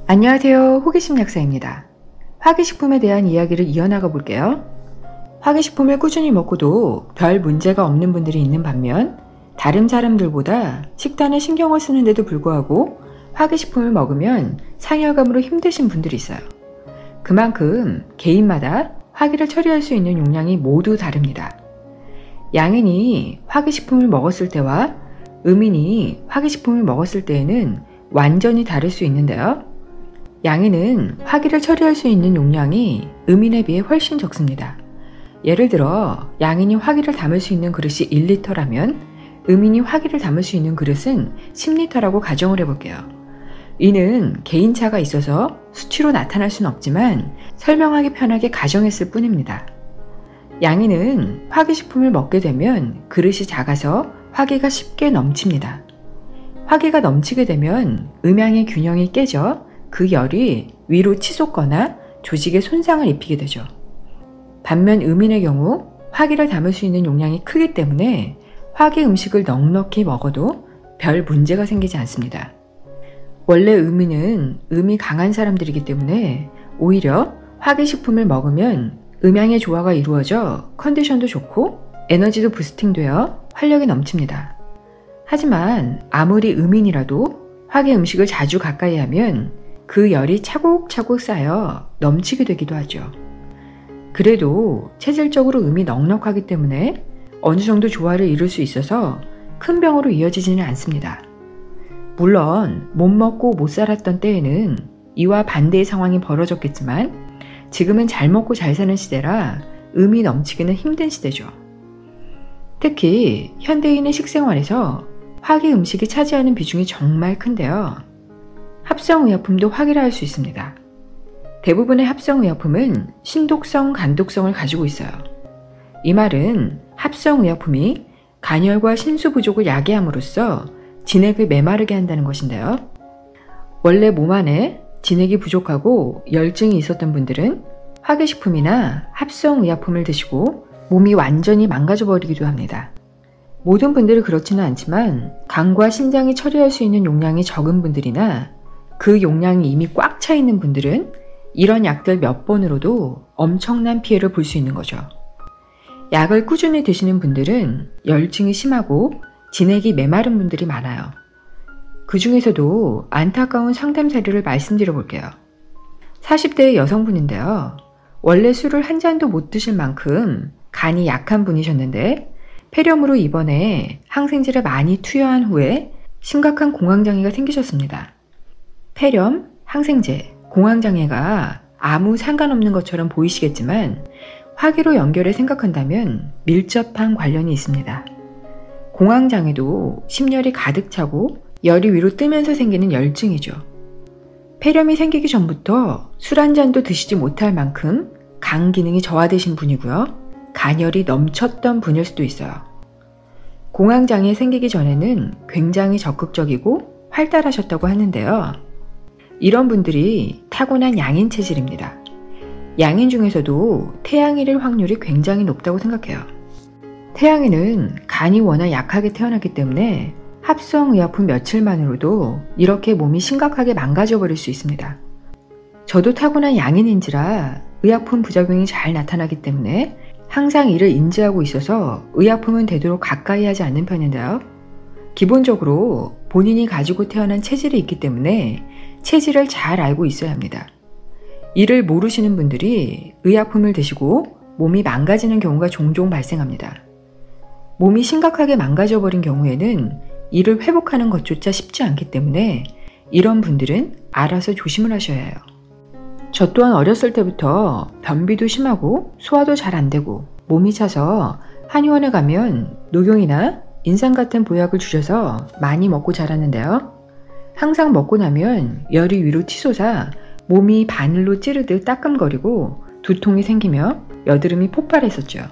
안녕하세요. 호기심 약사입니다. 화기식품에 대한 이야기를 이어나가 볼게요. 화기식품을 꾸준히 먹고도 별 문제가 없는 분들이 있는 반면 다른 사람들보다 식단에 신경을 쓰는데도 불구하고 화기식품을 먹으면 상열감으로 힘드신 분들이 있어요. 그만큼 개인마다 화기를 처리할 수 있는 용량이 모두 다릅니다. 양인이 화기식품을 먹었을 때와 음인이 화기식품을 먹었을 때에는 완전히 다를 수 있는데요. 양인은 화기를 처리할 수 있는 용량이 음인에 비해 훨씬 적습니다. 예를 들어 양인이 화기를 담을 수 있는 그릇이 1리터라면 음인이 화기를 담을 수 있는 그릇은 10리터라고 가정을 해볼게요. 이는 개인차가 있어서 수치로 나타날 수는 없지만 설명하기 편하게 가정했을 뿐입니다. 양인은 화기식품을 먹게 되면 그릇이 작아서 화기가 쉽게 넘칩니다. 화기가 넘치게 되면 음양의 균형이 깨져 그 열이 위로 치솟거나 조직에 손상을 입히게 되죠. 반면 음인의 경우 화기를 담을 수 있는 용량이 크기 때문에 화기 음식을 넉넉히 먹어도 별 문제가 생기지 않습니다. 원래 음인은 음이 강한 사람들이기 때문에 오히려 화기식품을 먹으면 음양의 조화가 이루어져 컨디션도 좋고 에너지도 부스팅되어 활력이 넘칩니다. 하지만 아무리 음인이라도 화기 음식을 자주 가까이 하면 그 열이 차곡차곡 쌓여 넘치게 되기도 하죠. 그래도 체질적으로 음이 넉넉하기 때문에 어느 정도 조화를 이룰 수 있어서 큰 병으로 이어지지는 않습니다. 물론 못 먹고 못 살았던 때에는 이와 반대의 상황이 벌어졌겠지만 지금은 잘 먹고 잘 사는 시대라 음이 넘치기는 힘든 시대죠. 특히 현대인의 식생활에서 화기 음식이 차지하는 비중이 정말 큰데요. 합성의약품도 화기를 할 수 있습니다. 대부분의 합성의약품은 신독성, 간독성을 가지고 있어요. 이 말은 합성의약품이 간열과 신수 부족을 야기함으로써 진액을 메마르게 한다는 것인데요. 원래 몸 안에 진액이 부족하고 열증이 있었던 분들은 화기식품이나 합성의약품을 드시고 몸이 완전히 망가져버리기도 합니다. 모든 분들이 그렇지는 않지만 간과 신장이 처리할 수 있는 용량이 적은 분들이나 그 용량이 이미 꽉 차 있는 분들은 이런 약들 몇 번으로도 엄청난 피해를 볼 수 있는 거죠. 약을 꾸준히 드시는 분들은 열증이 심하고 진액이 메마른 분들이 많아요. 그 중에서도 안타까운 상담 사례를 말씀드려 볼게요. 40대의 여성분인데요. 원래 술을 한 잔도 못 드실 만큼 간이 약한 분이셨는데 폐렴으로 입원해 항생제를 많이 투여한 후에 심각한 공황장애가 생기셨습니다. 폐렴, 항생제, 공황장애가 아무 상관없는 것처럼 보이시겠지만 화기로 연결해 생각한다면 밀접한 관련이 있습니다. 공황장애도 심열이 가득 차고 열이 위로 뜨면서 생기는 열증이죠. 폐렴이 생기기 전부터 술 한 잔도 드시지 못할 만큼 간 기능이 저하되신 분이고요. 간열이 넘쳤던 분일 수도 있어요. 공황장애 생기기 전에는 굉장히 적극적이고 활달하셨다고 하는데요. 이런 분들이 타고난 양인 체질입니다. 양인 중에서도 태양인일 확률이 굉장히 높다고 생각해요. 태양인은 간이 워낙 약하게 태어났기 때문에 합성의약품 며칠만으로도 이렇게 몸이 심각하게 망가져버릴 수 있습니다. 저도 타고난 양인인지라 의약품 부작용이 잘 나타나기 때문에 항상 이를 인지하고 있어서 의약품은 되도록 가까이 하지 않는 편인데요. 기본적으로 본인이 가지고 태어난 체질이 있기 때문에 체질을 잘 알고 있어야 합니다. 이를 모르시는 분들이 의약품을 드시고 몸이 망가지는 경우가 종종 발생합니다. 몸이 심각하게 망가져버린 경우에는 이를 회복하는 것조차 쉽지 않기 때문에 이런 분들은 알아서 조심을 하셔야 해요. 저 또한 어렸을 때부터 변비도 심하고 소화도 잘 안 되고 몸이 차서 한의원에 가면 녹용이나 인삼 같은 보약을 주셔서 많이 먹고 자랐는데요. 항상 먹고 나면 열이 위로 치솟아 몸이 바늘로 찌르듯 따끔거리고 두통이 생기며 여드름이 폭발했었죠.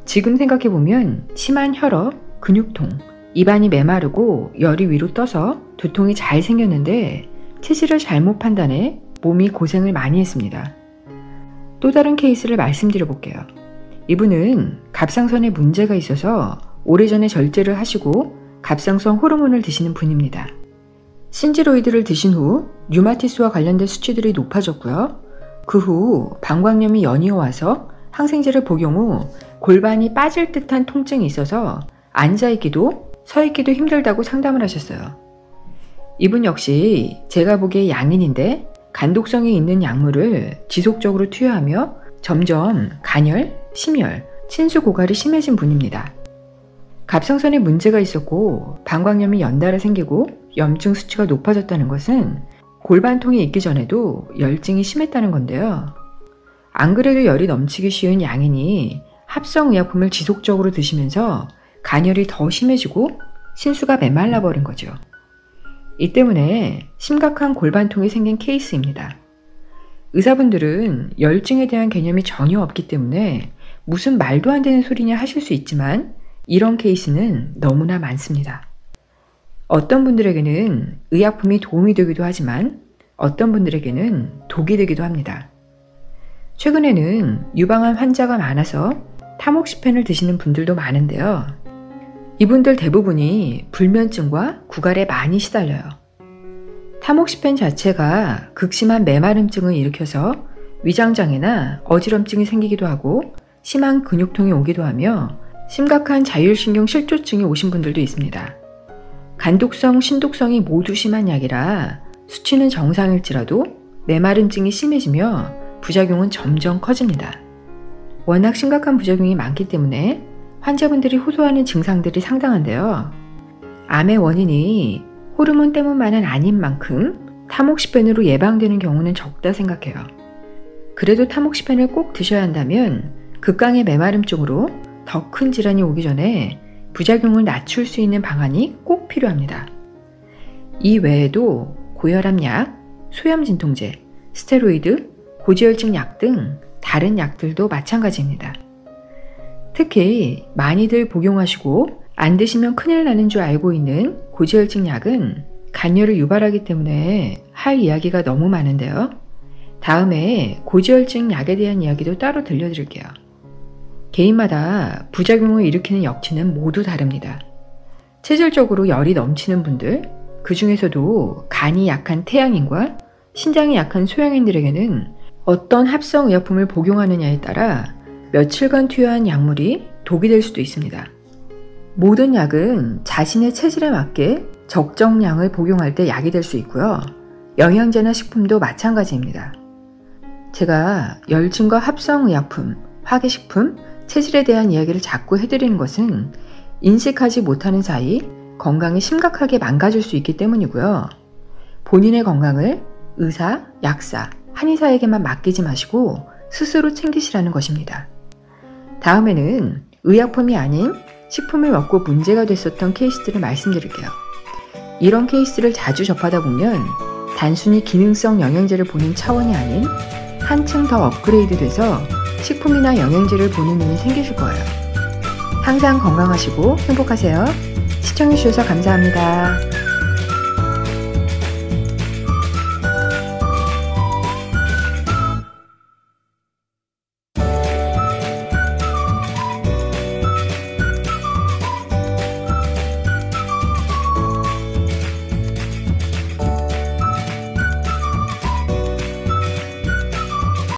지금 생각해보면 심한 혈압, 근육통, 입안이 메마르고 열이 위로 떠서 두통이 잘 생겼는데 체질을 잘못 판단해 몸이 고생을 많이 했습니다. 또 다른 케이스를 말씀드려 볼게요. 이분은 갑상선에 문제가 있어서 오래전에 절제를 하시고 갑상선 호르몬을 드시는 분입니다. 신지로이드를 드신 후 류마티스와 관련된 수치들이 높아졌고요. 그 후 방광염이 연이어 와서 항생제를 복용 후 골반이 빠질 듯한 통증이 있어서 앉아있기도 서있기도 힘들다고 상담을 하셨어요. 이분 역시 제가 보기에 양인인데 간독성이 있는 약물을 지속적으로 투여하며 점점 간열, 심열, 친수 고갈이 심해진 분입니다. 갑상선에 문제가 있었고 방광염이 연달아 생기고 염증 수치가 높아졌다는 것은 골반통이 있기 전에도 열증이 심했다는 건데요. 안 그래도 열이 넘치기 쉬운 양인이 합성의약품을 지속적으로 드시면서 간열이 더 심해지고 신수가 메말라 버린 거죠. 이 때문에 심각한 골반통이 생긴 케이스입니다. 의사분들은 열증에 대한 개념이 전혀 없기 때문에 무슨 말도 안 되는 소리냐 하실 수 있지만 이런 케이스는 너무나 많습니다. 어떤 분들에게는 의약품이 도움이 되기도 하지만 어떤 분들에게는 독이 되기도 합니다. 최근에는 유방암 환자가 많아서 타목시펜을 드시는 분들도 많은데요. 이분들 대부분이 불면증과 구갈에 많이 시달려요. 타목시펜 자체가 극심한 메마름증을 일으켜서 위장장애나 어지럼증이 생기기도 하고 심한 근육통이 오기도 하며 심각한 자율신경 실조증이 오신 분들도 있습니다. 간독성, 신독성이 모두 심한 약이라 수치는 정상일지라도 메마름증이 심해지며 부작용은 점점 커집니다. 워낙 심각한 부작용이 많기 때문에 환자분들이 호소하는 증상들이 상당한데요. 암의 원인이 호르몬 때문만은 아닌 만큼 타목시펜으로 예방되는 경우는 적다 생각해요. 그래도 타목시펜을 꼭 드셔야 한다면 극강의 메마름증으로 더 큰 질환이 오기 전에 부작용을 낮출 수 있는 방안이 꼭 필요합니다. 이 외에도 고혈압 약, 소염 진통제, 스테로이드, 고지혈증 약 등 다른 약들도 마찬가지입니다. 특히 많이들 복용하시고 안 드시면 큰일 나는 줄 알고 있는 고지혈증 약은 간열을 유발하기 때문에 할 이야기가 너무 많은데요. 다음에 고지혈증 약에 대한 이야기도 따로 들려드릴게요. 개인마다 부작용을 일으키는 역치는 모두 다릅니다. 체질적으로 열이 넘치는 분들, 그 중에서도 간이 약한 태양인과 신장이 약한 소양인들에게는 어떤 합성의약품을 복용하느냐에 따라 며칠간 투여한 약물이 독이 될 수도 있습니다. 모든 약은 자신의 체질에 맞게 적정량을 복용할 때 약이 될 수 있고요. 영양제나 식품도 마찬가지입니다. 제가 열증과 합성의약품, 화기식품, 체질에 대한 이야기를 자꾸 해드리는 것은 인식하지 못하는 사이 건강이 심각하게 망가질 수 있기 때문이고요. 본인의 건강을 의사, 약사, 한의사에게만 맡기지 마시고 스스로 챙기시라는 것입니다. 다음에는 의약품이 아닌 식품을 먹고 문제가 됐었던 케이스들을 말씀드릴게요. 이런 케이스를 자주 접하다 보면 단순히 기능성 영양제를 보는 차원이 아닌 한층 더 업그레이드 돼서 식품이나 영양제를 보는 눈이 생기실 거예요. 항상 건강하시고 행복하세요. 시청해주셔서 감사합니다.